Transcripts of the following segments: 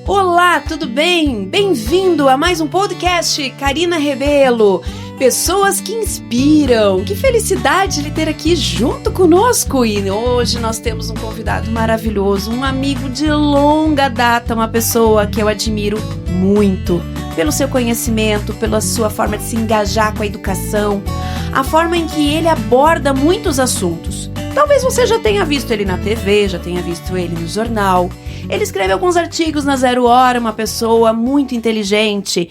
Olá, tudo bem? Bem-vindo a mais um podcast Karina Rebelo. Pessoas que inspiram. Que felicidade de ter aqui junto conosco. E hoje nós temos um convidado maravilhoso, um amigo de longa data, uma pessoa que eu admiro muito pelo seu conhecimento, pela sua forma de se engajar com a educação, a forma em que ele aborda muitos assuntos. Talvez você já tenha visto ele na TV, já tenha visto ele no jornal. Ele escreve alguns artigos na Zero Hora, uma pessoa muito inteligente.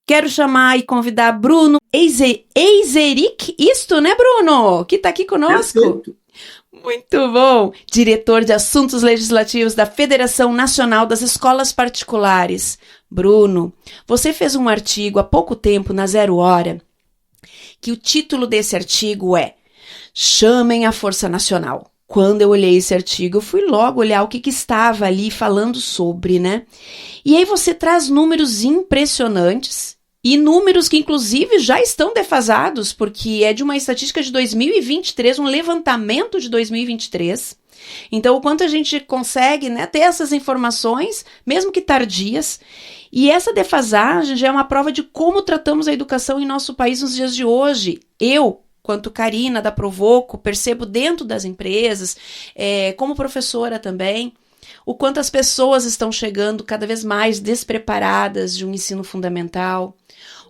Quero chamar e convidar Bruno Eizeric, isto, né, Bruno? Que está aqui conosco. Perfeito. Muito bom. Diretor de Assuntos Legislativos da Federação Nacional das Escolas Particulares. Bruno, você fez um artigo há pouco tempo na Zero Hora, que o título desse artigo é Chamem a Força Nacional. Quando eu olhei esse artigo, eu fui logo olhar o que estava ali falando sobre, né? E aí você traz números impressionantes e números que, inclusive, já estão defasados, porque é de uma estatística de 2023, um levantamento de 2023. Então, o quanto a gente consegue, né, ter essas informações, mesmo que tardias, e essa defasagem já é uma prova de como tratamos a educação em nosso país nos dias de hoje. Quanto Karina da Provoco, percebo dentro das empresas, como professora também, o quanto as pessoas estão chegando cada vez mais despreparadas de um ensino fundamental,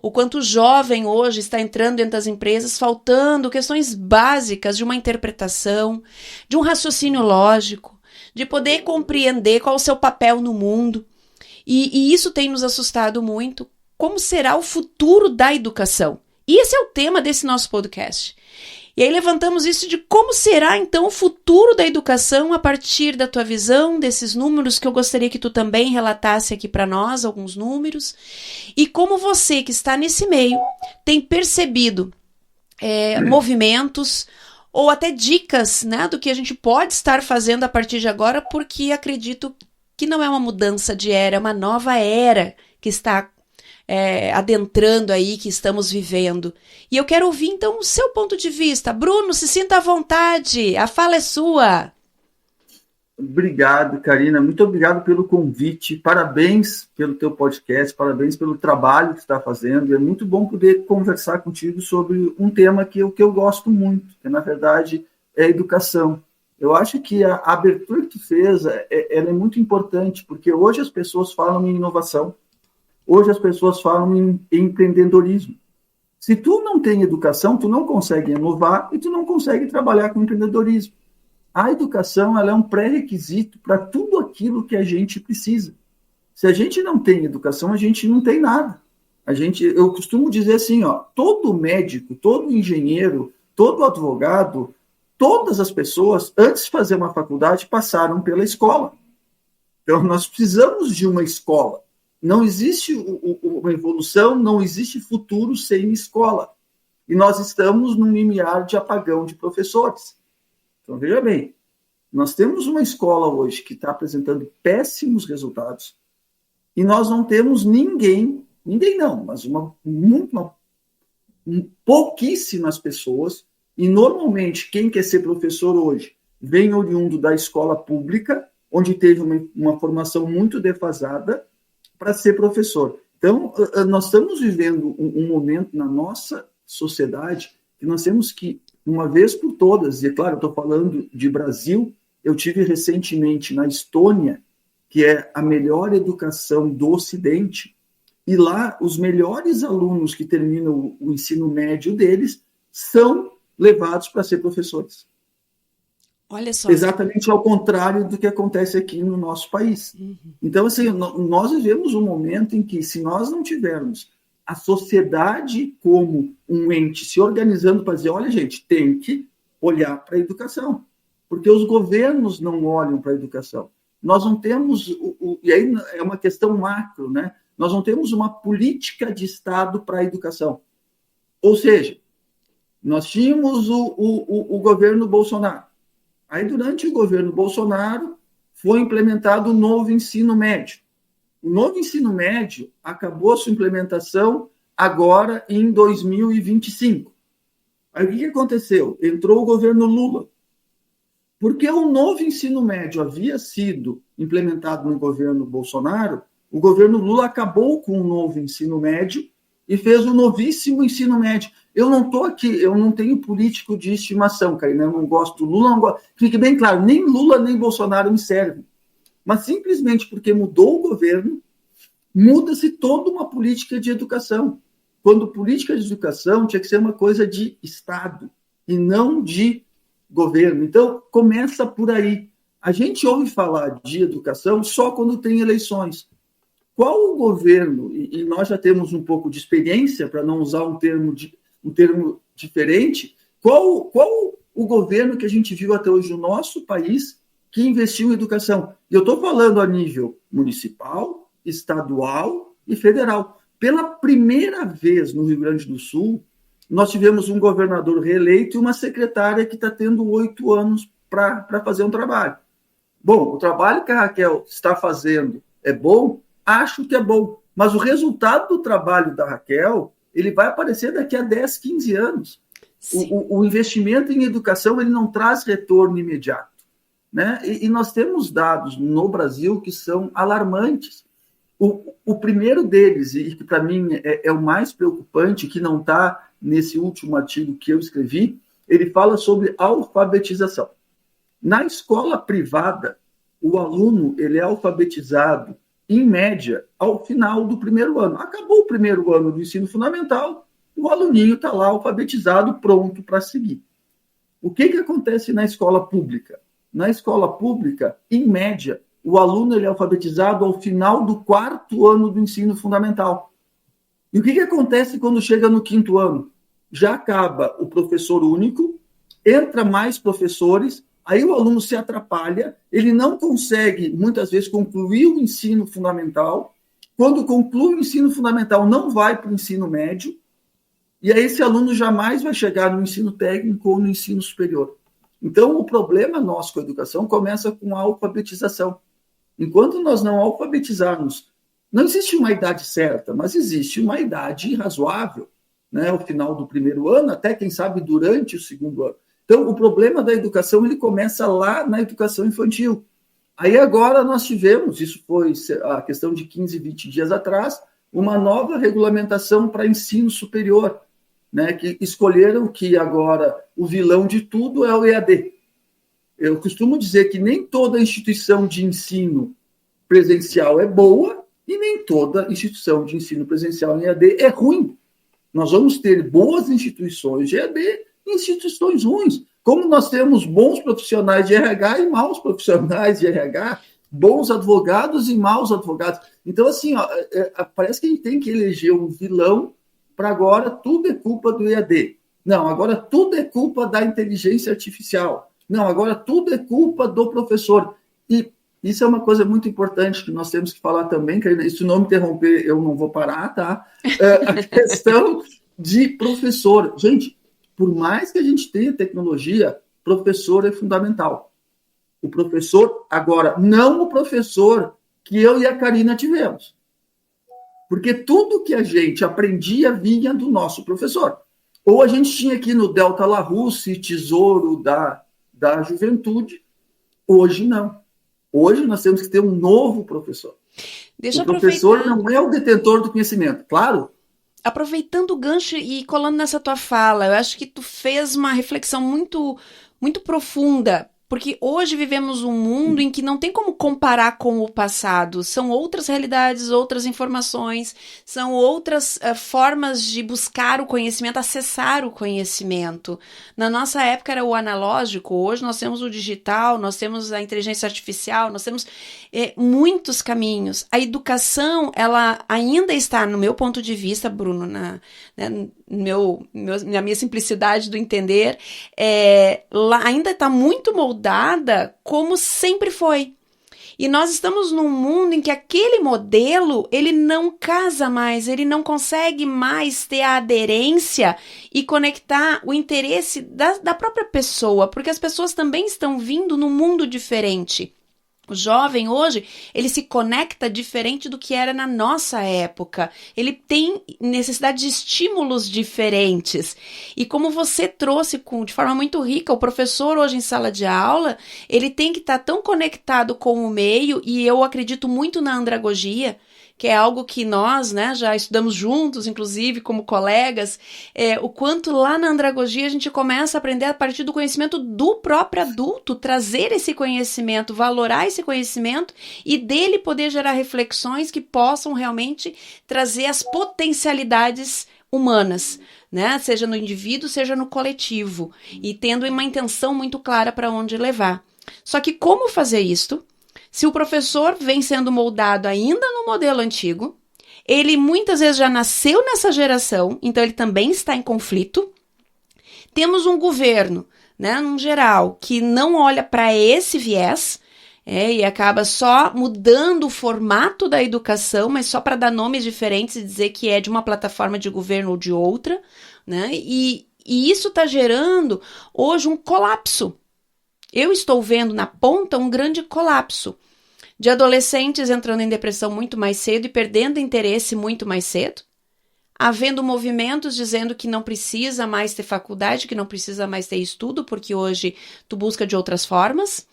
o quanto o jovem hoje está entrando dentro das empresas faltando questões básicas de uma interpretação, de um raciocínio lógico, de poder compreender qual é o seu papel no mundo. E isso tem nos assustado muito. Como será o futuro da educação? E esse é o tema desse nosso podcast. E aí levantamos isso de como será então o futuro da educação a partir da tua visão, desses números que eu gostaria que tu também relatasse aqui para nós, alguns números, e como você que está nesse meio tem percebido movimentos ou até dicas, né, do que a gente pode estar fazendo a partir de agora, porque acredito que não é uma mudança de era, é uma nova era que está adentrando aí, que estamos vivendo. E eu quero ouvir, então, o seu ponto de vista. Bruno, se sinta à vontade, a fala é sua. Obrigado, Karina. Muito obrigado pelo convite. Parabéns pelo teu podcast, parabéns pelo trabalho que você está fazendo. É muito bom poder conversar contigo sobre um tema que eu gosto muito, que, na verdade, é a educação. Eu acho que a abertura que tu fez ela é muito importante, porque hoje as pessoas falam em inovação. Hoje as pessoas falam em empreendedorismo. Se tu não tem educação, tu não consegue inovar e tu não consegue trabalhar com empreendedorismo. A educação ela é um pré-requisito para tudo aquilo que a gente precisa. Se a gente não tem educação, a gente não tem nada. Eu costumo dizer assim, todo médico, todo engenheiro, todo advogado, todas as pessoas, antes de fazer uma faculdade, passaram pela escola. Então, nós precisamos de uma escola. Não existe uma evolução, não existe futuro sem escola. E nós estamos num limiar de apagão de professores. Então, veja bem, nós temos uma escola hoje que está apresentando péssimos resultados e nós não temos ninguém não, mas pouquíssimas pessoas, e normalmente quem quer ser professor hoje vem oriundo da escola pública, onde teve uma formação muito defasada, para ser professor. Então, nós estamos vivendo um momento na nossa sociedade que nós temos que, uma vez por todas, e claro, eu estou falando de Brasil, eu tive recentemente na Estônia, que é a melhor educação do Ocidente, e lá os melhores alunos que terminam o ensino médio deles são levados para ser professores. Olha só. Exatamente ao contrário do que acontece aqui no nosso país. Uhum. Então, assim, nós vivemos um momento em que, se nós não tivermos a sociedade como um ente se organizando para dizer, olha, gente, tem que olhar para a educação, porque os governos não olham para a educação. Nós não temos, e aí é uma questão macro, né? Nós não temos uma política de Estado para a educação. Ou seja, nós tínhamos o governo Bolsonaro. Aí, durante o governo Bolsonaro, foi implementado o novo ensino médio. O novo ensino médio acabou sua implementação agora em 2025. Aí, o que aconteceu? Entrou o governo Lula. Porque o novo ensino médio havia sido implementado no governo Bolsonaro, O governo Lula acabou com o novo ensino médio e fez o novíssimo ensino médio. Eu não estou aqui, eu não tenho político de estimação, Karina, eu não gosto do Lula, não gosto. Fique bem claro, nem Lula nem Bolsonaro me servem. Mas simplesmente porque mudou o governo, muda-se toda uma política de educação. Quando política de educação tinha que ser uma coisa de Estado e não de governo. Então, começa por aí. A gente ouve falar de educação só quando tem eleições. Qual o governo, e nós já temos um pouco de experiência, para não usar um termo diferente, qual o governo que a gente viu até hoje no nosso país que investiu em educação? E eu estou falando a nível municipal, estadual e federal. Pela primeira vez no Rio Grande do Sul, nós tivemos um governador reeleito e uma secretária que está tendo 8 anos para fazer um trabalho. Bom, o trabalho que a Raquel está fazendo é bom? Acho que é bom, mas o resultado do trabalho da Raquel, ele vai aparecer daqui a 10, 15 anos. O investimento em educação, ele não traz retorno imediato, né? E nós temos dados no Brasil que são alarmantes. O primeiro deles, e que para mim é o mais preocupante, que não está nesse último artigo que eu escrevi, ele fala sobre alfabetização. Na escola privada, o aluno ele é alfabetizado em média, ao final do primeiro ano. Acabou o primeiro ano do ensino fundamental, o aluninho está lá alfabetizado, pronto para seguir. O que acontece na escola pública? Na escola pública, em média, o aluno ele é alfabetizado ao final do 4º ano do ensino fundamental. E o que acontece quando chega no 5º ano? Já acaba o professor único, entra mais professores, aí o aluno se atrapalha, ele não consegue, muitas vezes, concluir o ensino fundamental. Quando conclui o ensino fundamental, não vai para o ensino médio, e aí esse aluno jamais vai chegar no ensino técnico ou no ensino superior. Então, o problema nosso com a educação começa com a alfabetização. Enquanto nós não alfabetizarmos, não existe uma idade certa, mas existe uma idade razoável, né? Ao final do primeiro ano, até, quem sabe, durante o 2º ano. Então, o problema da educação ele começa lá na educação infantil. Aí agora nós tivemos, isso foi a questão de 15, 20 dias atrás, uma nova regulamentação para ensino superior, né, que escolheram que agora o vilão de tudo é o EAD. Eu costumo dizer que nem toda instituição de ensino presencial é boa e nem toda instituição de ensino presencial em EAD é ruim. Nós vamos ter boas instituições de EAD instituições ruins, como nós temos bons profissionais de RH e maus profissionais de RH, bons advogados e maus advogados. Então, assim, parece que a gente tem que eleger um vilão para agora tudo é culpa do EAD. Não, agora tudo é culpa da inteligência artificial. Não, agora tudo é culpa do professor. E isso é uma coisa muito importante que nós temos que falar também, que se não me interromper, eu não vou parar, tá? A questão de professor. Gente, por mais que a gente tenha tecnologia, professor é fundamental. O professor, agora, não o professor que eu e a Karina tivemos. Porque tudo que a gente aprendia vinha do nosso professor. Ou a gente tinha aqui no Delta La Russe, tesouro da juventude. Hoje não. Hoje nós temos que ter um novo professor. O professor não é o detentor do conhecimento, claro. Aproveitando o gancho e colando nessa tua fala, eu acho que tu fez uma reflexão muito, muito profunda, porque hoje vivemos um mundo em que não tem como comparar com o passado. São outras realidades, outras informações, são outras formas de buscar o conhecimento, acessar o conhecimento. Na nossa época era o analógico, hoje nós temos o digital, nós temos a inteligência artificial, nós temos muitos caminhos. A educação, ela ainda está, no meu ponto de vista, Bruno, na minha simplicidade do entender, lá ainda está muito moldada como sempre foi. E nós estamos num mundo em que aquele modelo, ele não casa mais, ele não consegue mais ter a aderência e conectar o interesse da própria pessoa, porque as pessoas também estão vindo num mundo diferente. O jovem hoje, ele se conecta diferente do que era na nossa época. Ele tem necessidade de estímulos diferentes. E como você trouxe de forma muito rica, o professor hoje em sala de aula, ele tem que estar tão conectado com o meio, e eu acredito muito na andragogia, que é algo que nós, né, já estudamos juntos, inclusive como colegas, o quanto lá na andragogia a gente começa a aprender a partir do conhecimento do próprio adulto, trazer esse conhecimento, valorar esse conhecimento e dele poder gerar reflexões que possam realmente trazer as potencialidades humanas, né, seja no indivíduo, seja no coletivo, e tendo uma intenção muito clara para onde levar. Só que como fazer isto? Se o professor vem sendo moldado ainda no modelo antigo, ele muitas vezes já nasceu nessa geração, então ele também está em conflito. Temos um governo, né, num geral, que não olha para esse viés, e acaba só mudando o formato da educação, mas só para dar nomes diferentes e dizer que é de uma plataforma de governo ou de outra, né? E isso está gerando hoje um colapso. Eu estou vendo na ponta um grande colapso de adolescentes entrando em depressão muito mais cedo e perdendo interesse muito mais cedo, havendo movimentos dizendo que não precisa mais ter faculdade, que não precisa mais ter estudo, porque hoje tu busca de outras formas.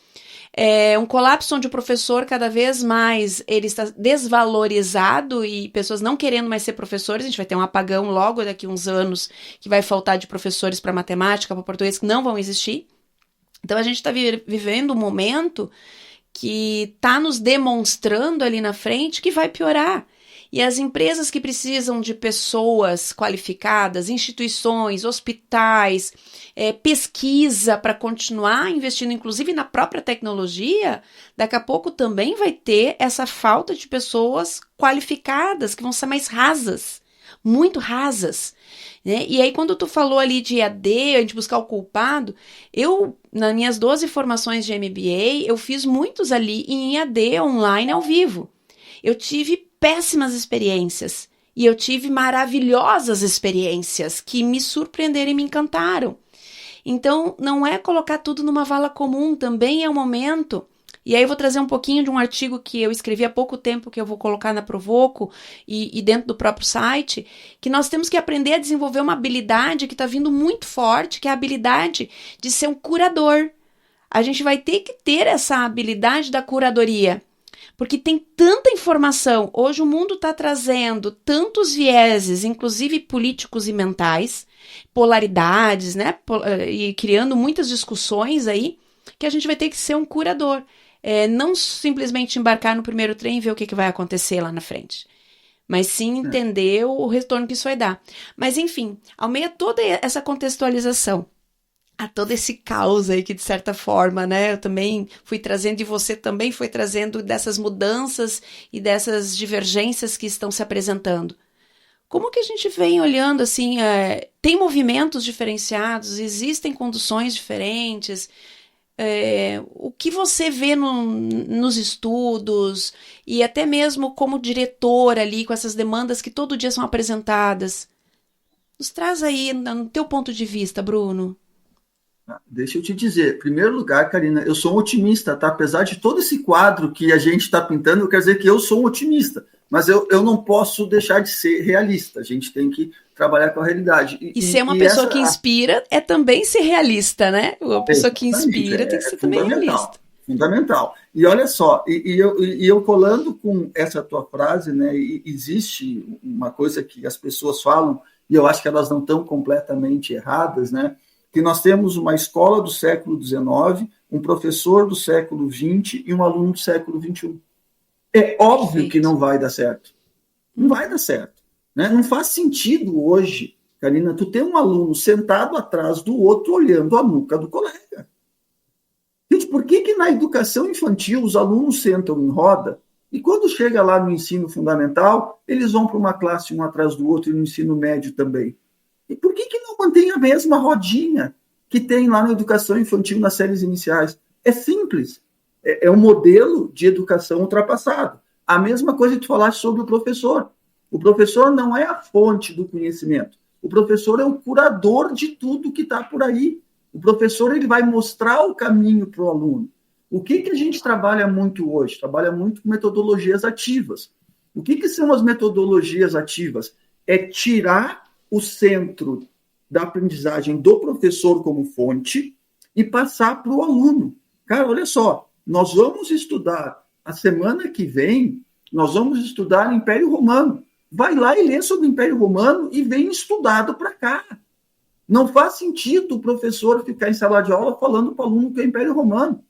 Um colapso onde o professor cada vez mais ele está desvalorizado e pessoas não querendo mais ser professores. A gente vai ter um apagão logo daqui a uns anos que vai faltar de professores para matemática, para português, que não vão existir. Então a gente está vivendo um momento que está nos demonstrando ali na frente que vai piorar. E as empresas que precisam de pessoas qualificadas, instituições, hospitais, pesquisa para continuar investindo, inclusive na própria tecnologia, daqui a pouco também vai ter essa falta de pessoas qualificadas, que vão ser mais rasas, muito rasas. Né? E aí, quando tu falou ali de EAD, a gente buscar o culpado, nas minhas 12 formações de MBA, eu fiz muitos ali em EAD, online, ao vivo. Eu tive péssimas experiências e eu tive maravilhosas experiências que me surpreenderam e me encantaram. Então, não é colocar tudo numa vala comum, também é um momento. E aí eu vou trazer um pouquinho de um artigo que eu escrevi há pouco tempo, que eu vou colocar na Provoco e dentro do próprio site, que nós temos que aprender a desenvolver uma habilidade que está vindo muito forte, que é a habilidade de ser um curador. A gente vai ter que ter essa habilidade da curadoria, porque tem tanta informação. Hoje o mundo está trazendo tantos vieses, inclusive políticos e mentais, polaridades, né? E criando muitas discussões aí, que a gente vai ter que ser um curador. Não simplesmente embarcar no primeiro trem e ver o que vai acontecer lá na frente, mas sim entender o retorno que isso vai dar. Mas enfim, ao meio de toda essa contextualização, a todo esse caos aí que de certa forma, né, eu também fui trazendo e você também foi trazendo dessas mudanças e dessas divergências que estão se apresentando. Como que a gente vem olhando assim, tem movimentos diferenciados, existem conduções diferentes. O que você vê nos estudos e até mesmo como diretor ali com essas demandas que todo dia são apresentadas? Nos traz aí no teu ponto de vista, Bruno. Deixa eu te dizer, em primeiro lugar, Karina, eu sou um otimista, tá? Apesar de todo esse quadro que a gente está pintando, quer dizer que eu sou um otimista, mas eu não posso deixar de ser realista, a gente tem que trabalhar com a realidade. E ser uma pessoa que inspira é também ser realista, né? Uma pessoa que inspira tem que ser também realista. Fundamental. E olha só, eu colando com essa tua frase, né, existe uma coisa que as pessoas falam, e eu acho que elas não estão completamente erradas, né? Que nós temos uma escola do século XIX, um professor do século XX e um aluno do século XXI. É óbvio que não vai dar certo. Não vai dar certo. Né? Não faz sentido hoje, Karina, tu ter um aluno sentado atrás do outro olhando a nuca do colega. Gente, por que na educação infantil os alunos sentam em roda e quando chega lá no ensino fundamental, eles vão para uma classe um atrás do outro e no ensino médio também? E por que não mantém a mesma rodinha que tem lá na educação infantil nas séries iniciais? É simples. É um modelo de educação ultrapassado. A mesma coisa que tu falaste sobre o professor. O professor não é a fonte do conhecimento. O professor é o curador de tudo que está por aí. O professor ele vai mostrar o caminho para o aluno. O que a gente trabalha muito hoje? Trabalha muito com metodologias ativas. O que são as metodologias ativas? É tirar o centro da aprendizagem do professor como fonte e passar para o aluno. Cara, olha só, nós vamos estudar a semana que vem, nós vamos estudar Império Romano. Vai lá e lê sobre o Império Romano e vem estudado para cá. Não faz sentido o professor ficar em sala de aula falando para o aluno que é Império Romano.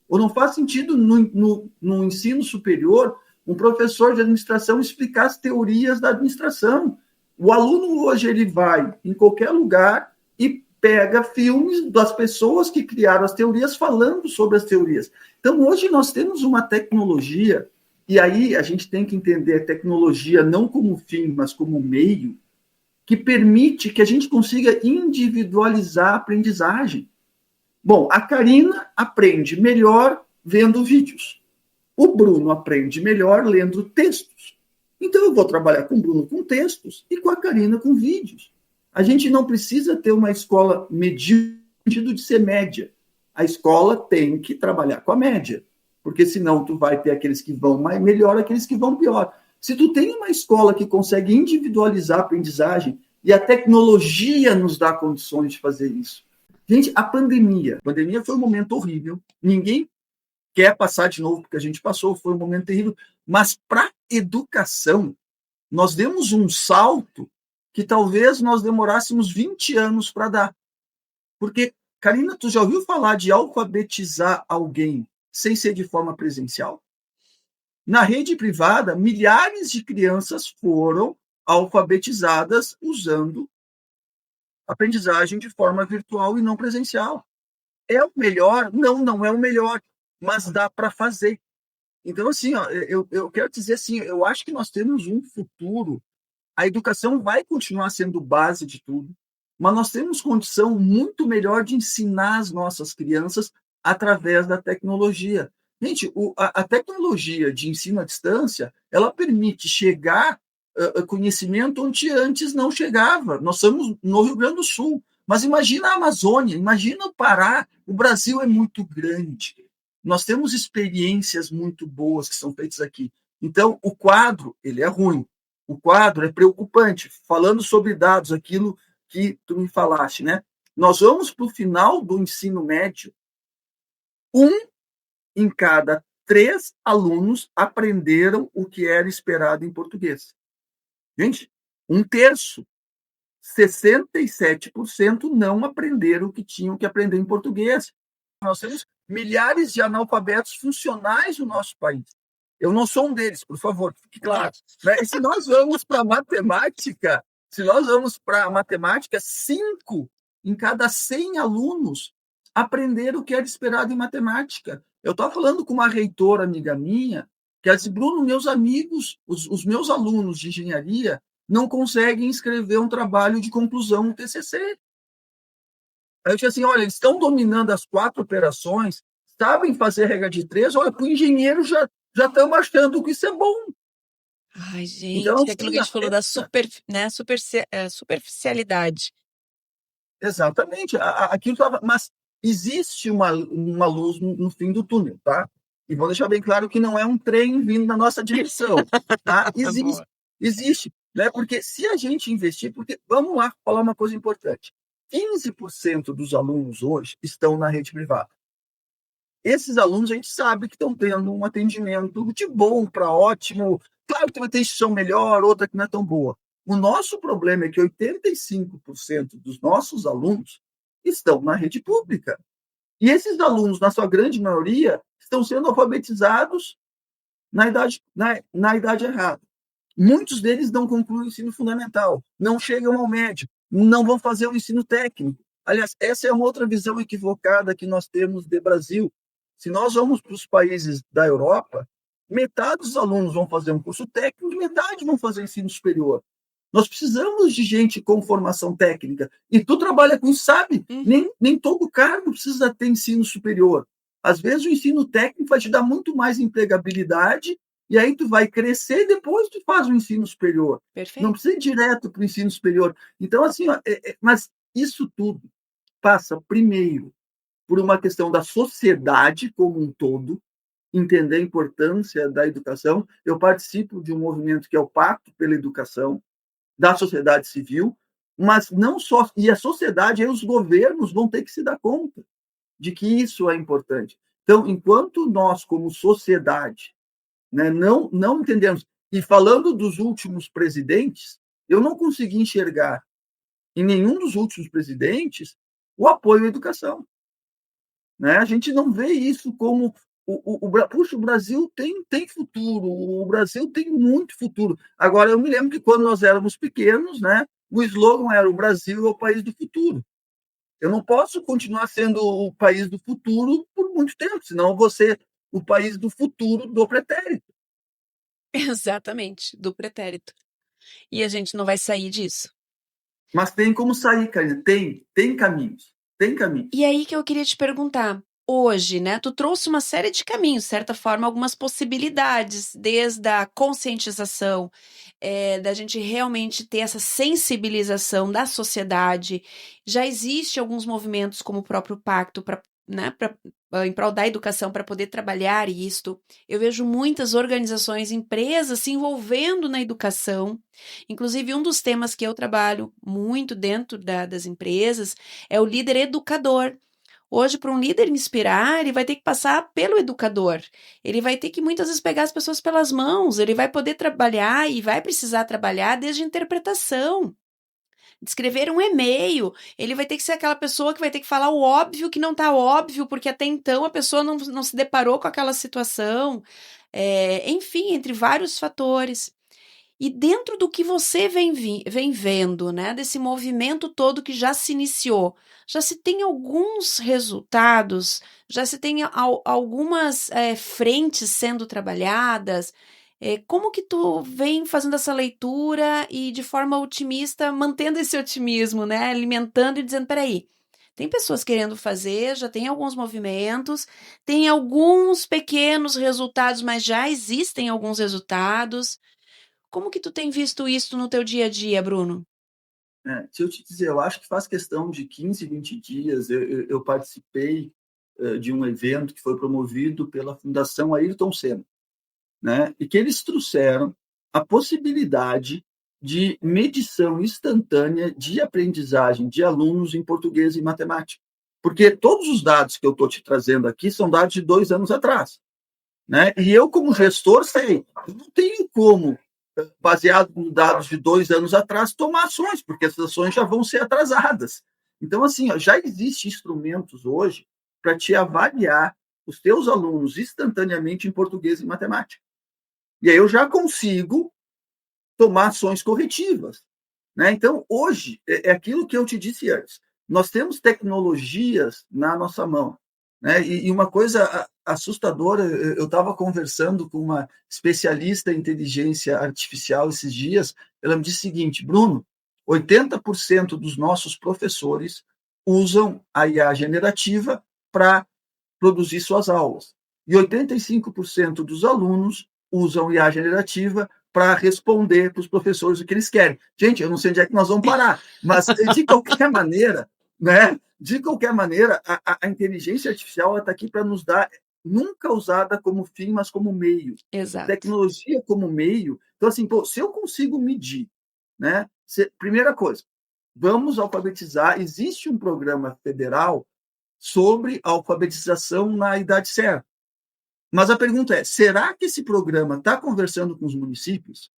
Ou não faz sentido no ensino superior um professor de administração explicar as teorias da administração. O aluno hoje ele vai em qualquer lugar e pega filmes das pessoas que criaram as teorias falando sobre as teorias. Então, hoje nós temos uma tecnologia, e aí a gente tem que entender a tecnologia não como fim, mas como meio, que permite que a gente consiga individualizar a aprendizagem. Bom, a Karina aprende melhor vendo vídeos. O Bruno aprende melhor lendo textos. Então, eu vou trabalhar com o Bruno com textos e com a Karina com vídeos. A gente não precisa ter uma escola medíocre no sentido de ser média. A escola tem que trabalhar com a média, porque senão tu vai ter aqueles que vão melhor, aqueles que vão pior. Se tu tem uma escola que consegue individualizar a aprendizagem e a tecnologia nos dá condições de fazer isso. Gente, a pandemia foi um momento horrível. Ninguém quer passar de novo porque a gente passou, foi um momento terrível. Mas para a educação, nós demos um salto que talvez nós demorássemos 20 anos para dar. Porque, Karina, tu já ouviu falar de alfabetizar alguém sem ser de forma presencial? Na rede privada, milhares de crianças foram alfabetizadas usando aprendizagem de forma virtual e não presencial. É o melhor? Não é o melhor, mas dá para fazer. Então, assim, ó, eu quero dizer assim, eu acho que nós temos um futuro. A educação vai continuar sendo base de tudo, mas nós temos condição muito melhor de ensinar as nossas crianças através da tecnologia. Gente, a tecnologia de ensino à distância, ela permite chegar conhecimento onde antes não chegava. Nós estamos no Rio Grande do Sul, mas imagina a Amazônia, imagina o Pará. O Brasil é muito grande. Nós temos experiências muito boas que são feitas aqui. Então, o quadro, ele é ruim. O quadro é preocupante. Falando sobre dados, aquilo que tu me falaste, né? Nós vamos para o final do ensino médio, 1 em cada 3 alunos aprenderam o que era esperado em português. Gente, 1/3, 67% não aprenderam o que tinham que aprender em português. Nós temos milhares de analfabetos funcionais no nosso país. Eu não sou um deles, por favor, fique claro. E se nós vamos para a matemática, 5 em cada 100 alunos aprenderam o que era esperado em matemática. Eu estava falando com uma reitora amiga minha, que ela disse, Bruno, meus amigos, os meus alunos de engenharia não conseguem escrever um trabalho de conclusão, um TCC. Aí eu disse assim, olha, eles estão dominando as 4 operações, sabem fazer regra de 3, olha, para o engenheiro já estamos achando que isso é bom. Ai, gente, então, é aquilo que a gente falou da superficialidade. Exatamente. Aquilo tava, mas existe uma luz no fim do túnel, tá? E vou deixar bem claro que não é um trem vindo na nossa direção, tá? Existe, né? Porque se a gente investir, porque vamos lá falar uma coisa importante. 15% dos alunos hoje estão na rede privada. Esses alunos a gente sabe que estão tendo um atendimento de bom para ótimo. Claro que vai ter instituição melhor, outra que não é tão boa. O nosso problema é que 85% dos nossos alunos estão na rede pública. E esses alunos, na sua grande maioria, estão sendo alfabetizados na idade errada. Muitos deles não concluem o ensino fundamental, não chegam ao médio, não vão fazer o ensino técnico. Aliás, essa é uma outra visão equivocada que nós temos de Brasil. Se nós vamos para os países da Europa, metade dos alunos vão fazer um curso técnico, metade vão fazer ensino superior. Nós precisamos de gente com formação técnica. E tu trabalha com isso, sabe? Nem todo cargo precisa ter ensino superior. Às vezes o ensino técnico vai te dar muito mais empregabilidade e aí tu vai crescer e depois tu faz o ensino superior. Perfeito. Não precisa ir direto para o ensino superior. Então, assim, mas isso tudo passa primeiro por uma questão da sociedade como um todo, entender a importância da educação. Eu participo de um movimento que é o Pacto pela Educação, da sociedade civil, mas não só. E a sociedade, aí os governos vão ter que se dar conta de que isso é importante. Então, enquanto nós, como sociedade, né, não entendemos. E falando dos últimos presidentes, eu não consegui enxergar em nenhum dos últimos presidentes o apoio à educação. Né? A gente não vê isso como puxa, o Brasil tem futuro, o Brasil tem muito futuro. Agora, eu me lembro que quando nós éramos pequenos, né, o slogan era: o Brasil é o país do futuro. Eu não posso continuar sendo o país do futuro por muito tempo, senão eu vou ser o país do futuro do pretérito. Exatamente, do pretérito. E a gente não vai sair disso. Mas tem como sair, Karina. Tem caminhos. Tem caminhos. E aí que eu queria te perguntar, hoje, né, tu trouxe uma série de caminhos, de certa forma, algumas possibilidades, desde a conscientização, da gente realmente ter essa sensibilização da sociedade. Já existe alguns movimentos como o próprio Pacto para, né, em prol da educação para poder trabalhar isto. Eu vejo muitas organizações, empresas se envolvendo na educação. Inclusive, um dos temas que eu trabalho muito dentro das empresas é o líder educador. Hoje, para um líder inspirar, ele vai ter que passar pelo educador. Ele vai ter que muitas vezes pegar as pessoas pelas mãos. Ele vai poder trabalhar e vai precisar trabalhar desde a interpretação. Escrever um e-mail. Ele vai ter que ser aquela pessoa que vai ter que falar o óbvio que não está óbvio, porque até então a pessoa não se deparou com aquela situação. Enfim, entre vários fatores. E dentro do que você vem vendo, né, desse movimento todo que já se iniciou, já se tem alguns resultados, já se tem algumas frentes sendo trabalhadas. Como que tu vem fazendo essa leitura e de forma otimista, mantendo esse otimismo, né, alimentando e dizendo, peraí, tem pessoas querendo fazer, já tem alguns movimentos, tem alguns pequenos resultados, mas já existem alguns resultados. Como que tu tem visto isso no teu dia a dia, Bruno? Se eu te dizer, eu acho que faz questão de 15, 20 dias, eu participei de um evento que foi promovido pela Fundação Ayrton Senna, né? E que eles trouxeram a possibilidade de medição instantânea de aprendizagem de alunos em português e matemática. Porque todos os dados que eu estou te trazendo aqui são dados de 2 anos atrás. Né? E eu, como gestor, sei, eu não tenho como, baseado em dados de 2 anos atrás, tomar ações, porque essas ações já vão ser atrasadas. Então, assim, já existem instrumentos hoje para te avaliar os teus alunos instantaneamente em português e matemática. E aí eu já consigo tomar ações corretivas. Né? Então, hoje, é aquilo que eu te disse antes. Nós temos tecnologias na nossa mão. Né? E uma coisa assustadora, eu estava conversando com uma especialista em inteligência artificial esses dias, ela me disse o seguinte: Bruno, 80% dos nossos professores usam a IA generativa para produzir suas aulas. E 85% dos alunos usam IA generativa para responder para os professores o que eles querem. Gente, eu não sei onde é que nós vamos parar, mas de qualquer maneira, né? De qualquer maneira, a inteligência artificial está aqui para nos dar, nunca usada como fim, mas como meio. Exato. Tecnologia como meio. Então, assim, se eu consigo medir, né? Primeira coisa, vamos alfabetizar. Existe um programa federal sobre a alfabetização na idade certa. Mas a pergunta é, será que esse programa está conversando com os municípios?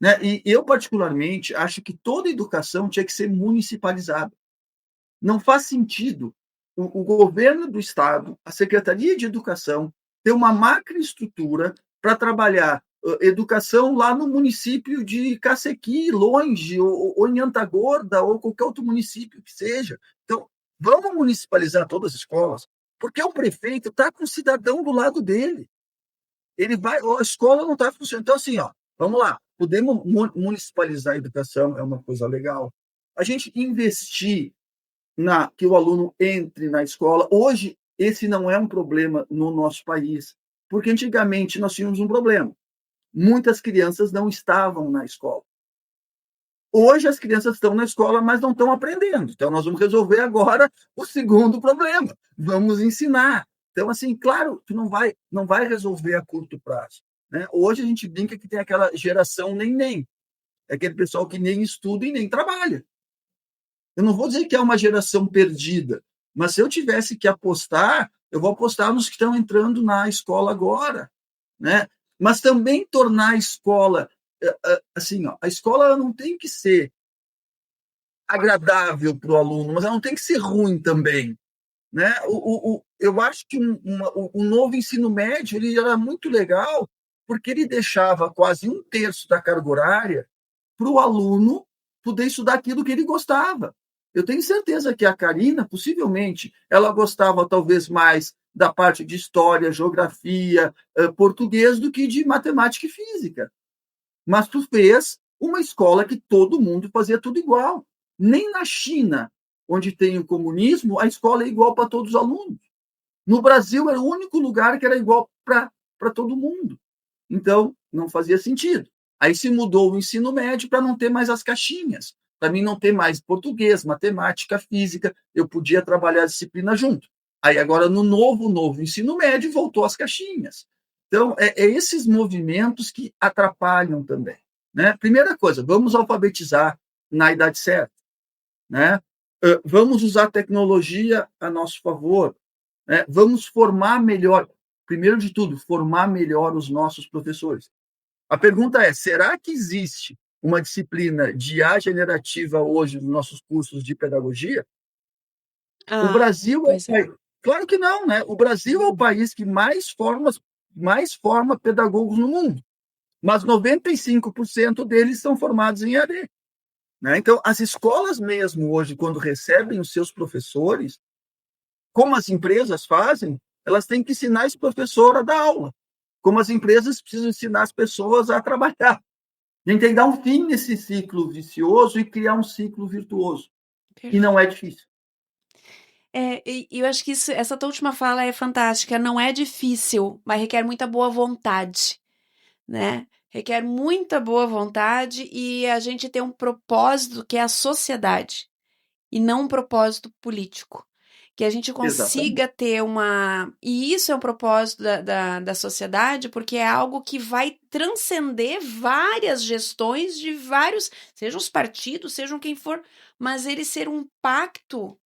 Né? E eu, particularmente, acho que toda educação tinha que ser municipalizada. Não faz sentido o governo do Estado, a Secretaria de Educação, ter uma macroestrutura para trabalhar educação lá no município de Cacequi, longe, ou em Antagorda, ou qualquer outro município que seja. Então, vamos municipalizar todas as escolas, porque o prefeito está com o cidadão do lado dele. Ele vai, a escola não está funcionando. Então, assim, vamos lá, podemos municipalizar a educação, é uma coisa legal. A gente investir que o aluno entre na escola. Hoje, esse não é um problema no nosso país, porque antigamente nós tínhamos um problema. Muitas crianças não estavam na escola. Hoje as crianças estão na escola, mas não estão aprendendo. Então, nós vamos resolver agora o segundo problema. Vamos ensinar. Então, assim, claro, tu não vai resolver a curto prazo, né? Hoje a gente brinca que tem aquela geração nem. É aquele pessoal que nem estuda e nem trabalha. Eu não vou dizer que é uma geração perdida, mas se eu tivesse que apostar, eu vou apostar nos que estão entrando na escola agora, né? Mas também tornar a escola assim, ó, a escola não tem que ser agradável para o aluno, mas ela não tem que ser ruim também, né? Eu acho que o novo ensino médio ele era muito legal porque ele deixava quase um terço da carga horária para o aluno poder estudar aquilo que ele gostava. Eu tenho certeza que a Karina, possivelmente, ela gostava talvez mais da parte de história, geografia, português do que de matemática e física. Mas tu fez uma escola que todo mundo fazia tudo igual. Nem na China, onde tem o comunismo, a escola é igual para todos os alunos. No Brasil, era o único lugar que era igual para todo mundo. Então, não fazia sentido. Aí se mudou o ensino médio para não ter mais as caixinhas, para mim não ter mais português, matemática, física, eu podia trabalhar a disciplina junto. Aí agora, no novo ensino médio, voltou as caixinhas. Então, é esses movimentos que atrapalham também. Né? Primeira coisa, vamos alfabetizar na idade certa. Né? Vamos usar a tecnologia a nosso favor. Né? Vamos formar melhor, primeiro de tudo, formar melhor os nossos professores. A pergunta é, será que existe uma disciplina de IA generativa hoje nos nossos cursos de pedagogia? O Brasil Pois é. Claro que não, né? O Brasil é o país que mais forma pedagogos no mundo, mas 95% deles são formados em EAD. Né? Então, as escolas mesmo hoje, quando recebem os seus professores, como as empresas fazem, elas têm que ensinar esse professor a dar aula. Como as empresas precisam ensinar as pessoas a trabalhar. A gente tem que dar um fim nesse ciclo vicioso e criar um ciclo virtuoso. E não é difícil. E eu acho que essa tua última fala é fantástica. Não é difícil, mas requer muita boa vontade, né? Requer muita boa vontade e a gente tem um propósito que é a sociedade e não um propósito político. Que a gente Exatamente. consiga ter uma. E isso é um propósito da sociedade, porque é algo que vai transcender várias gestões de vários, sejam os partidos, sejam quem for, mas ele ser um pacto,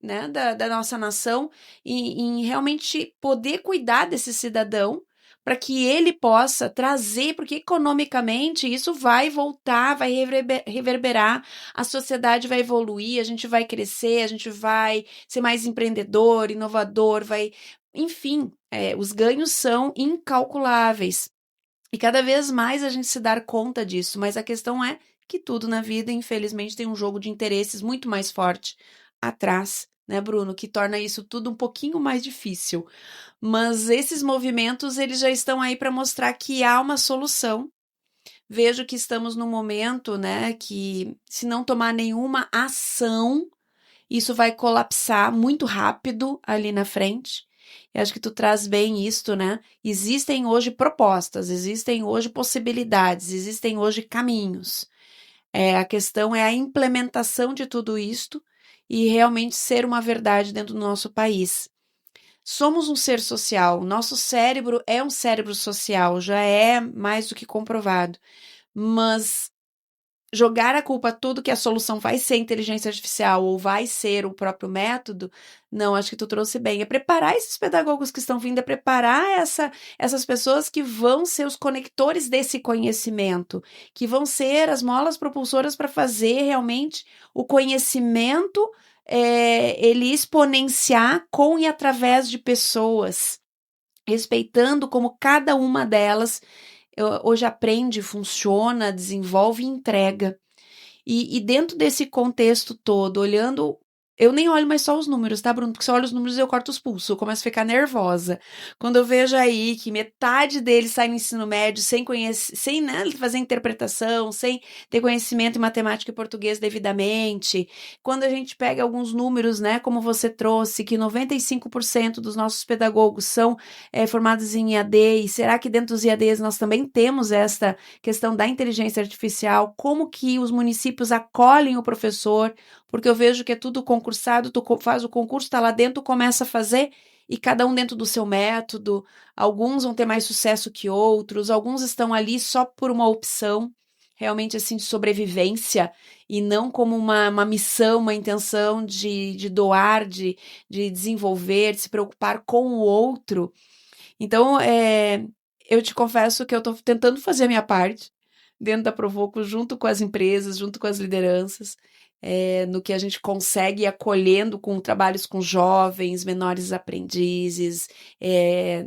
né, da nossa nação em realmente poder cuidar desse cidadão para que ele possa trazer, porque economicamente isso vai voltar, vai reverberar, a sociedade vai evoluir, a gente vai crescer, a gente vai ser mais empreendedor, inovador, enfim, os ganhos são incalculáveis. E cada vez mais a gente se dar conta disso, mas a questão é que tudo na vida, infelizmente, tem um jogo de interesses muito mais forte atrás, né, Bruno, que torna isso tudo um pouquinho mais difícil. Mas esses movimentos, eles já estão aí para mostrar que há uma solução. Vejo que estamos num momento, né, que se não tomar nenhuma ação, isso vai colapsar muito rápido ali na frente. Eu acho que tu traz bem isto, né? Existem hoje propostas, existem hoje possibilidades, existem hoje caminhos. A questão é a implementação de tudo isto e realmente ser uma verdade dentro do nosso país. Somos um ser social, nosso cérebro é um cérebro social, já é mais do que comprovado. Mas jogar a culpa tudo que a solução vai ser inteligência artificial ou vai ser o próprio método, não, acho que tu trouxe bem. É preparar esses pedagogos que estão vindo, é preparar essas pessoas que vão ser os conectores desse conhecimento, que vão ser as molas propulsoras para fazer realmente o conhecimento ele exponenciar com e através de pessoas, respeitando como cada uma delas hoje aprende, funciona, desenvolve e entrega. E dentro desse contexto todo, olhando Eu nem olho mais só os números, tá, Bruno? Porque se eu olho os números eu corto os pulsos, eu começo a ficar nervosa. Quando eu vejo aí que metade deles sai no ensino médio sem conhecer, sem, né, fazer interpretação, sem ter conhecimento em matemática e português devidamente. Quando a gente pega alguns números, né, como você trouxe, que 95% dos nossos pedagogos são formados em EAD, e será que dentro dos EADs nós também temos esta questão da inteligência artificial? Como que os municípios acolhem o professor? Porque eu vejo que é tudo concursado, tu faz o concurso, tá lá dentro, tu começa a fazer, e cada um dentro do seu método. Alguns vão ter mais sucesso que outros, alguns estão ali só por uma opção, realmente assim, de sobrevivência, e não como uma missão, uma intenção de doar, de desenvolver, de se preocupar com o outro. Então, eu te confesso que eu estou tentando fazer a minha parte dentro da Provoco, junto com as empresas, junto com as lideranças, no que a gente consegue ir acolhendo com trabalhos com jovens, menores aprendizes,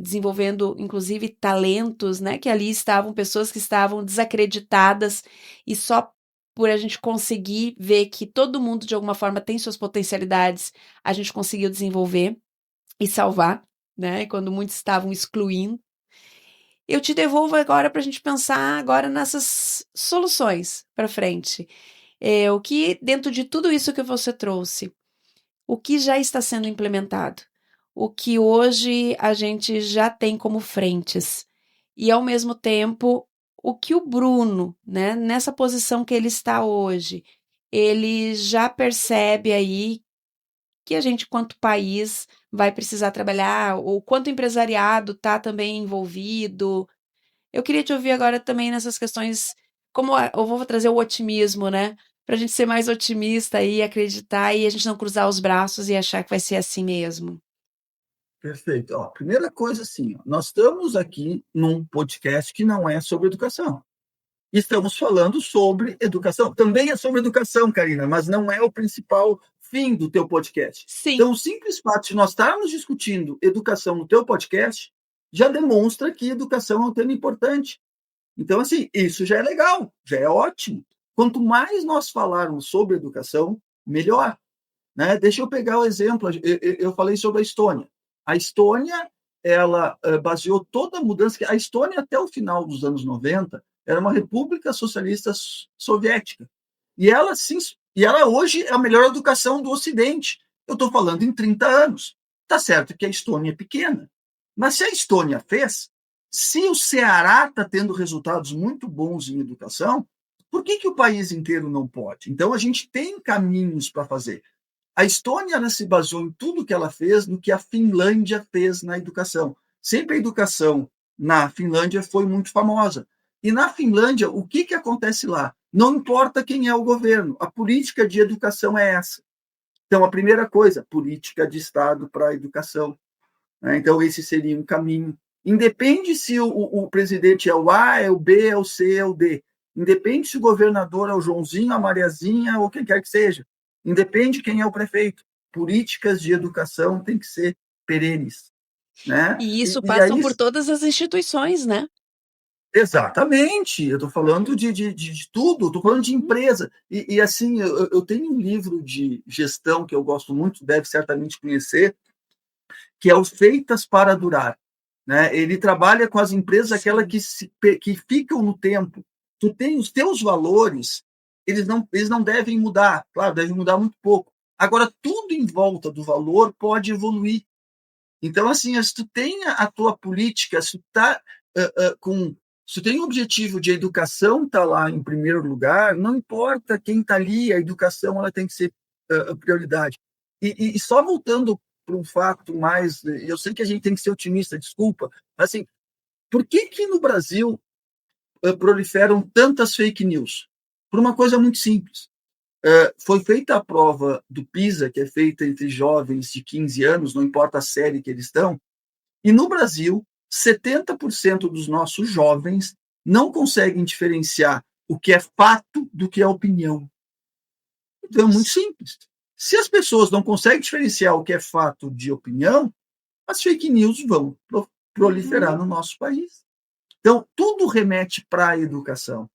desenvolvendo, inclusive, talentos, né? Que ali estavam pessoas que estavam desacreditadas e só por a gente conseguir ver que todo mundo, de alguma forma, tem suas potencialidades, a gente conseguiu desenvolver e salvar, né? Quando muitos estavam excluindo. Eu te devolvo agora para a gente pensar agora nessas soluções para frente. O que, dentro de tudo isso que você trouxe, o que já está sendo implementado? O que hoje a gente já tem como frentes? E, ao mesmo tempo, o que o Bruno, né, nessa posição que ele está hoje, ele já percebe aí que a gente, quanto país, vai precisar trabalhar, ou quanto o empresariado está também envolvido. Eu queria te ouvir agora também nessas questões, como eu vou trazer o otimismo, né? Para a gente ser mais otimista e acreditar e a gente não cruzar os braços e achar que vai ser assim mesmo. Perfeito. Ó, primeira coisa, assim, ó, nós estamos aqui num podcast que não é sobre educação. Estamos falando sobre educação. Também é sobre educação, Karina, mas não é o principal fim do teu podcast. Sim. Então, o simples fato de nós estarmos discutindo educação no teu podcast já demonstra que educação é um tema importante. Então, assim, isso já é legal, já é ótimo. Quanto mais nós falarmos sobre educação, melhor. Né? Deixa eu pegar o exemplo. Eu falei sobre a Estônia. A Estônia, ela baseou toda a mudança. A Estônia, até o final dos anos 90, era uma república socialista soviética. E ela hoje é a melhor educação do Ocidente. Eu estou falando em 30 anos. Está certo que a Estônia é pequena. Mas se a Estônia fez, se o Ceará está tendo resultados muito bons em educação, por que o país inteiro não pode? Então, a gente tem caminhos para fazer. A Estônia ela se baseou em tudo que ela fez no que a Finlândia fez na educação. Sempre a educação na Finlândia foi muito famosa. E na Finlândia, o que acontece lá? Não importa quem é o governo, a política de educação é essa. Então, a primeira coisa, política de Estado para a educação. Né? Então, esse seria um caminho. Independe se o presidente é o A, é o B, é o C, é o D. Independe se o governador é o Joãozinho, a Mariazinha ou quem quer que seja. Independe quem é o prefeito. Políticas de educação têm que ser perenes. Né? E isso E passam aí, por todas as instituições, né? exatamente, eu estou falando de tudo, estou falando de empresa. E assim, eu tenho um livro de gestão que eu gosto muito, deve certamente conhecer, que é o Feitas para Durar. Né? Ele trabalha com as empresas, aquelas que ficam no tempo. Tu tem os teus valores, eles não devem mudar, claro, devem mudar muito pouco. Agora, tudo em volta do valor pode evoluir. Então, assim, se tu tem a tua política, se tu tá, se tu tem o objetivo de educação estar lá em primeiro lugar, não importa quem está ali, a educação ela tem que ser prioridade. E só voltando para um fato mais, eu sei que a gente tem que ser otimista, desculpa, mas assim, por que no Brasil proliferam tantas fake news? Por uma coisa muito simples. Foi feita a prova do PISA, que é feita entre jovens de 15 anos, não importa a série que eles estão, e no Brasil, 70% dos nossos jovens não conseguem diferenciar o que é fato do que é opinião. Então, é muito simples. Se as pessoas não conseguem diferenciar o que é fato de opinião, as fake news vão proliferar no nosso país. Então, tudo remete para a educação.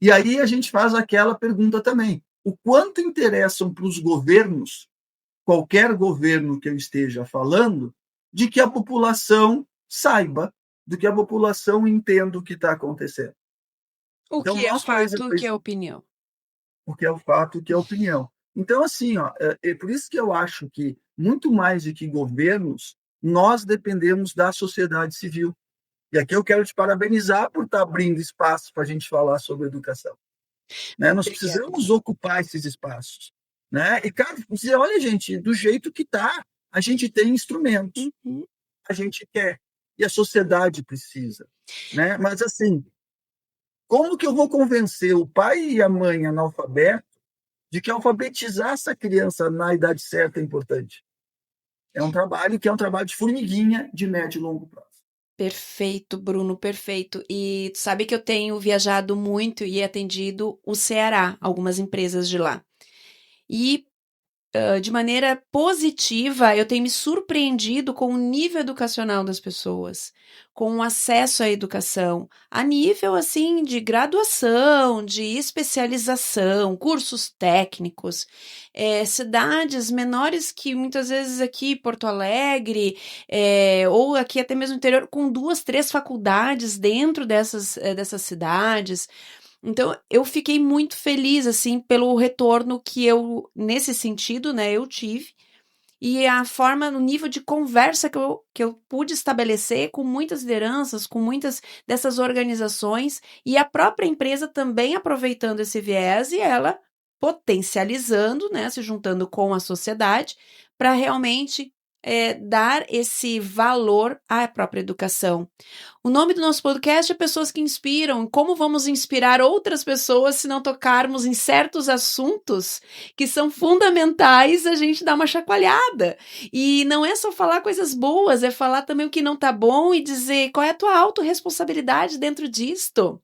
E aí a gente faz aquela pergunta também: o quanto interessam para os governos qualquer governo que eu esteja falando, de que a população saiba, de que a população entenda o que está acontecendo. O Então, que é o nosso país fato, o que é a opinião. o que é o fato, o que é a opinião. Então, assim, é por isso que eu acho que, muito mais do que governos, nós dependemos da sociedade civil. E aqui eu quero te parabenizar por estar abrindo espaço para a gente falar sobre educação. Né? Nós Obrigada. precisamos ocupar esses espaços. Né? E, cara, dizer, olha, gente, do jeito que está, a gente tem instrumentos, a gente quer, e a sociedade precisa. Né? Mas, assim, como que eu vou convencer o pai e a mãe analfabeto de que alfabetizar essa criança na idade certa é importante? É um trabalho que é um trabalho de formiguinha de médio e longo prazo. Perfeito, Bruno, perfeito. E tu sabe que eu tenho viajado muito e atendido o Ceará, algumas empresas de lá. E de maneira positiva, eu tenho me surpreendido com o nível educacional das pessoas, com o acesso à educação, a nível assim de graduação, de especialização, cursos técnicos, cidades menores que muitas vezes aqui, Porto Alegre, ou aqui até mesmo no interior, com 2, 3 faculdades dentro dessas cidades. Então, eu fiquei muito feliz, assim, pelo retorno que eu, nesse sentido, né, eu tive, e a forma, no nível de conversa que eu pude estabelecer com muitas lideranças, com muitas dessas organizações, e a própria empresa também aproveitando esse viés e ela potencializando, né, se juntando com a sociedade, para realmente dar esse valor à própria educação. O nome do nosso podcast é Pessoas que Inspiram. Como vamos inspirar outras pessoas se não tocarmos em certos assuntos que são fundamentais a gente dar uma chacoalhada? E não é só falar coisas boas, é falar também o que não tá bom e dizer qual é a tua autorresponsabilidade dentro disto.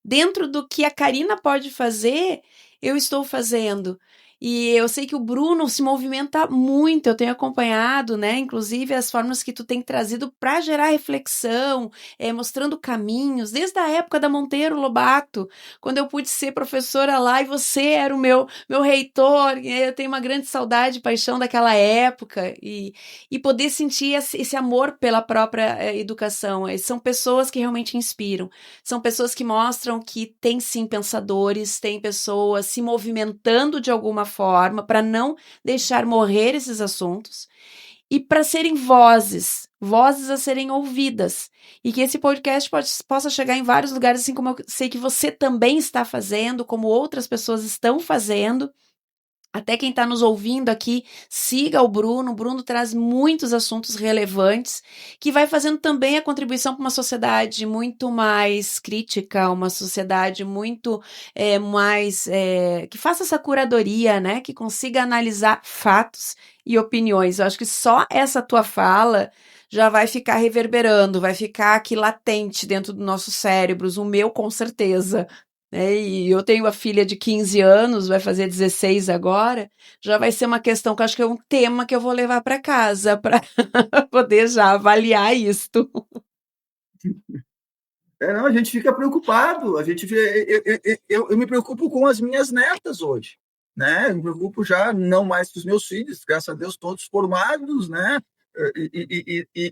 Dentro do que a Karina pode fazer, eu estou fazendo. E eu sei que o Bruno se movimenta muito, eu tenho acompanhado, né? Inclusive as formas que tu tem trazido para gerar reflexão, mostrando caminhos, desde a época da Monteiro Lobato, quando eu pude ser professora lá e você era o meu reitor. Eu tenho uma grande saudade e paixão daquela época e poder sentir esse amor pela própria educação. São pessoas que realmente inspiram. São pessoas que mostram que tem sim pensadores, tem pessoas se movimentando de alguma forma para não deixar morrer esses assuntos e para serem vozes a serem ouvidas. E que esse podcast possa chegar em vários lugares, assim como eu sei que você também está fazendo, como outras pessoas estão fazendo. Até quem está nos ouvindo aqui, siga o Bruno. O Bruno traz muitos assuntos relevantes, que vai fazendo também a contribuição para uma sociedade muito mais crítica, uma sociedade muito mais que faça essa curadoria, né? Que consiga analisar fatos e opiniões. Eu acho que só essa tua fala já vai ficar reverberando, vai ficar aqui latente dentro dos nossos cérebros, o meu com certeza. E eu tenho a filha de 15 anos, vai fazer 16 agora, já vai ser uma questão que eu acho que é um tema que eu vou levar para casa para poder já avaliar isto. Não, a gente fica preocupado, eu me preocupo com as minhas netas hoje, né? Eu me preocupo já não mais com os meus filhos, graças a Deus todos formados, né?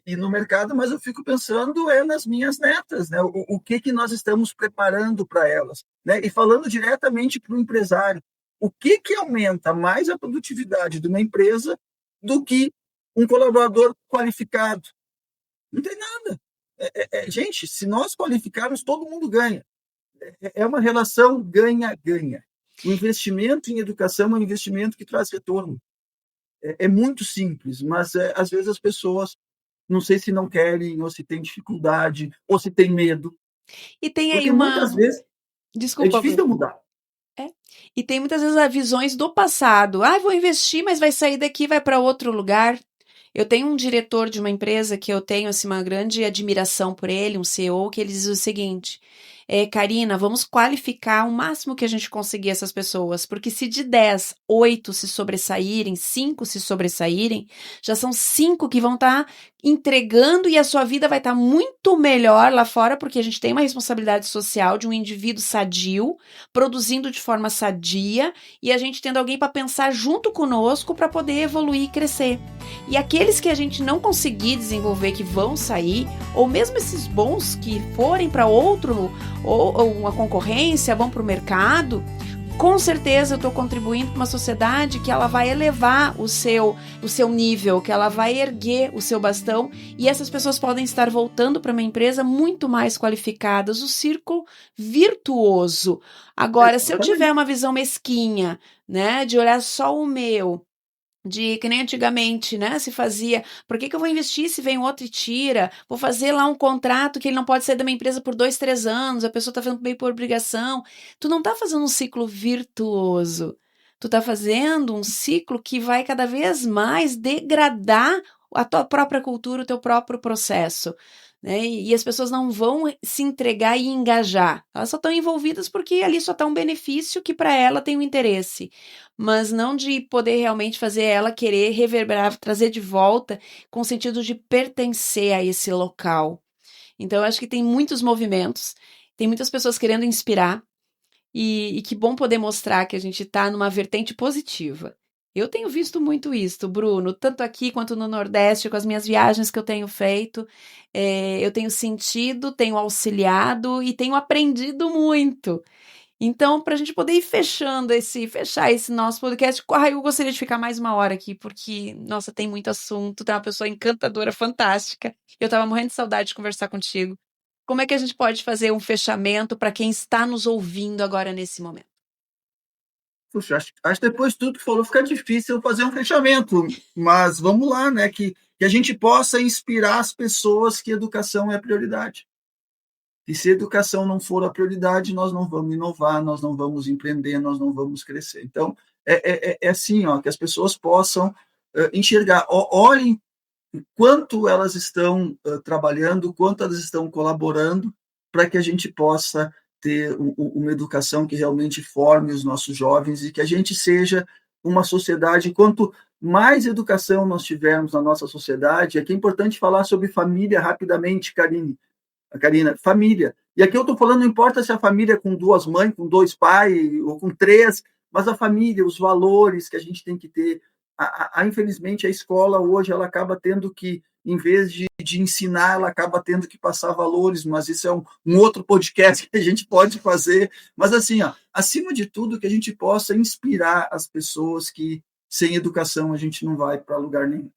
E no mercado, mas eu fico pensando nas minhas netas, né? O que nós estamos preparando para elas, né? E falando diretamente para o empresário, o que aumenta mais a produtividade de uma empresa do que um colaborador qualificado? Não tem nada. Gente, se nós qualificarmos, todo mundo ganha. É uma relação ganha-ganha. O investimento em educação é um investimento que traz retorno. É muito simples, mas às vezes as pessoas, não sei se não querem, ou se têm dificuldade, ou se têm medo. E tem aí Porque muitas vezes é Desculpa, difícil Bruno. mudar. E tem muitas vezes as visões do passado. Ah, vou investir, mas vai sair daqui, vai para outro lugar. Eu tenho um diretor de uma empresa que eu tenho assim, uma grande admiração por ele, um CEO, que ele diz o seguinte: Karina, vamos qualificar o máximo que a gente conseguir essas pessoas, porque se de 10, 8 se sobressaírem, 5 se sobressaírem, já são 5 que vão estar entregando e a sua vida vai estar muito melhor lá fora, porque a gente tem uma responsabilidade social de um indivíduo sadio, produzindo de forma sadia, e a gente tendo alguém para pensar junto conosco para poder evoluir e crescer. E aqueles que a gente não conseguir desenvolver, que vão sair, ou mesmo esses bons que forem para outro, ou uma concorrência, vão para o mercado, com certeza eu estou contribuindo para uma sociedade que ela vai elevar o seu nível, que ela vai erguer o seu bastão, e essas pessoas podem estar voltando para uma empresa muito mais qualificadas, o círculo virtuoso. Agora, se eu tiver uma visão mesquinha, né, de olhar só o meu, de que nem antigamente, né, se fazia, por que eu vou investir se vem outro e tira? Vou fazer lá um contrato que ele não pode sair da minha empresa por 2, 3 anos, a pessoa tá fazendo meio por obrigação. Tu não tá fazendo um ciclo virtuoso, tu tá fazendo um ciclo que vai cada vez mais degradar a tua própria cultura, o teu próprio processo, né? E as pessoas não vão se entregar e engajar, elas só estão envolvidas porque ali só está um benefício que para ela tem um interesse, mas não de poder realmente fazer ela querer reverberar, trazer de volta com o sentido de pertencer a esse local. Então eu acho que tem muitos movimentos, tem muitas pessoas querendo inspirar, e que bom poder mostrar que a gente está numa vertente positiva. Eu tenho visto muito isso, Bruno, tanto aqui quanto no Nordeste, com as minhas viagens que eu tenho feito, eu tenho sentido, tenho auxiliado e tenho aprendido muito. Então, para a gente poder ir fechar esse nosso podcast, eu gostaria de ficar mais uma hora aqui, porque, nossa, tem muito assunto, tem uma pessoa encantadora, fantástica, eu estava morrendo de saudade de conversar contigo. Como é que a gente pode fazer um fechamento para quem está nos ouvindo agora nesse momento? Puxa, acho que depois de tudo que falou, fica difícil fazer um fechamento, mas vamos lá, né? Que a gente possa inspirar as pessoas que educação é a prioridade. E se educação não for a prioridade, nós não vamos inovar, nós não vamos empreender, nós não vamos crescer. Então, é assim, ó, que as pessoas possam enxergar, olhem quanto elas estão trabalhando, quanto elas estão colaborando para que a gente possa ter uma educação que realmente forme os nossos jovens e que a gente seja uma sociedade. Quanto mais educação nós tivermos na nossa sociedade, aqui é importante falar sobre família rapidamente, Karina, família. E aqui eu estou falando, não importa se a família é com 2 mães, com 2 pais ou com 3, mas a família, os valores que a gente tem que ter. Infelizmente, a escola hoje ela acaba tendo que, em vez de ensinar, ela acaba tendo que passar valores, mas isso é um outro podcast que a gente pode fazer. Mas assim, ó, acima de tudo, que a gente possa inspirar as pessoas que sem educação a gente não vai para lugar nenhum.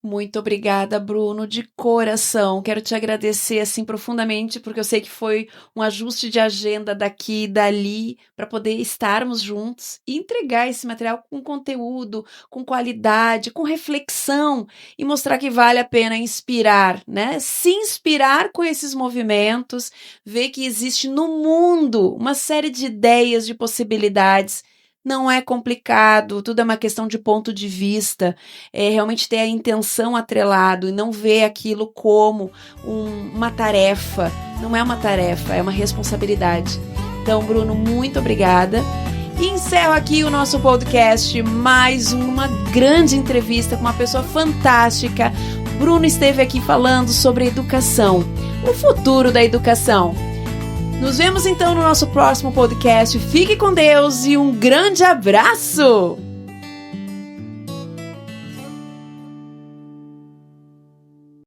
Muito obrigada, Bruno, de coração. Quero te agradecer assim profundamente, porque eu sei que foi um ajuste de agenda daqui e dali para poder estarmos juntos e entregar esse material com conteúdo, com qualidade, com reflexão e mostrar que vale a pena inspirar, né? Se inspirar com esses movimentos, ver que existe no mundo uma série de ideias, de possibilidades. Não é complicado, tudo é uma questão de ponto de vista, realmente ter a intenção atrelado e não ver aquilo como uma tarefa. Não é uma tarefa, é uma responsabilidade. Então, Bruno, muito obrigada. E encerro aqui o nosso podcast, mais uma grande entrevista com uma pessoa fantástica. Bruno esteve aqui falando sobre educação, o futuro da educação. Nos vemos então no nosso próximo podcast. Fique com Deus e um grande abraço!